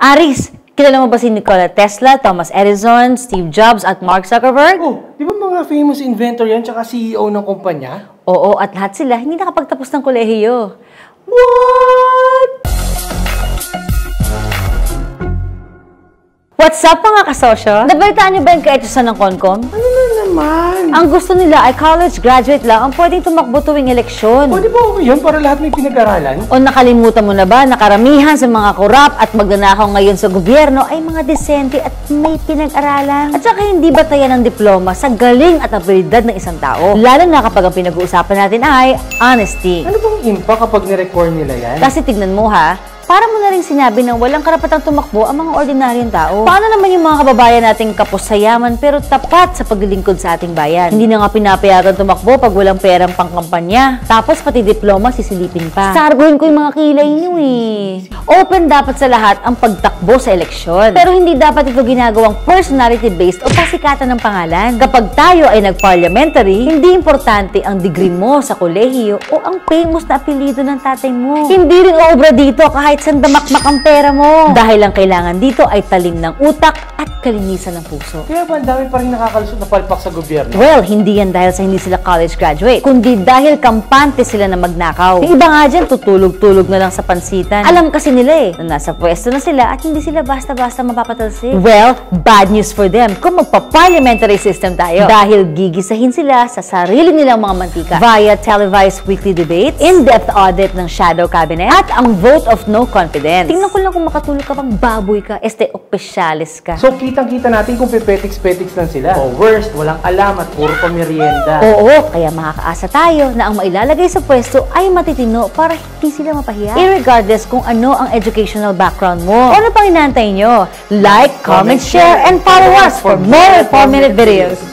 Aris, kilala mo ba si Nikola Tesla, Thomas Edison, Steve Jobs at Mark Zuckerberg? Oh, di ba mga famous inventor yan tsaka CEO ng kumpanya? Oo, at lahat sila hindi nakapagtapos ng kolehiyo. What? What's up mga kasosyo? Nabalitaan niyo ba yung kaetusan ng Concom? Ano na naman? Ang gusto nila ay college graduate lang ang pwedeng tumakbo tuwing eleksyon. O, di ba okay yun para lahat may pinag-aralan? O nakalimutan mo na ba na karamihan sa mga korap at magnanakaw ngayon sa gobyerno ay mga desente at may pinag-aralan? At saka hindi batayan ng diploma sa galing at abilidad ng isang tao. Lalo na kapag ang pinag-uusapan natin ay honesty. Ano bang impact kapag nirecord nila yan? Kasi tignan mo ha, para mo na rin sinabi na walang karapatang tumakbo ang mga ordinaryong tao. Paano naman yung mga kababayan nating kapos sa yaman pero tapat sa paglilingkod sa ating bayan? Hindi na nga pinapayagan tumakbo pag walang perang pangkampanya. Tapos pati diploma sisilipin pa. Sarguhin ko yung mga kilay niyo eh. Open dapat sa lahat ang pagtakbo sa eleksyon. Pero hindi dapat ito ginagawang personality-based o pasikatan ng pangalan. Kapag tayo ay nag-parliamentary, hindi importante ang degree mo sa kolehiyo o ang famous na apelido ng tatay mo. Hindi rin obra dito kahit saan damakmak ang pera mo. Dahil ang kailangan dito ay talim ng utak at kalinisan ng puso. Kaya ba ang dami pa rin nakakalusot na palpak sa gobyerno? Well, hindi yan dahil sa hindi sila college graduate, kundi dahil kampante sila na magnakaw. Yung iba nga dyan, tutulog-tulog na lang sa pansitan. Alam kasi nila eh, na nasa pwesto na sila at hindi sila basta-basta mapapatalsik. Well, bad news for them kung magpa-parliamentary system tayo. Dahil gigisahin sila sa sarili nilang mga mantika via televised weekly debates, in-depth audit ng shadow cabinet, at ang vote of no confidence. Tingnan ko lang kung makatulog ka pang baboy ka, opisyalis ka. So, kitang-kita natin kung pepetiks-petiks lang sila. O worst, walang alam at puro pamerienda. Oo, kaya makakaasa tayo na ang mailalagay sa pwesto ay matitino para hindi sila mapahiya. Irregardless kung ano ang educational background mo. O ano pang inaantay nyo? Like, comment, share, and follow us for more 4-minute videos.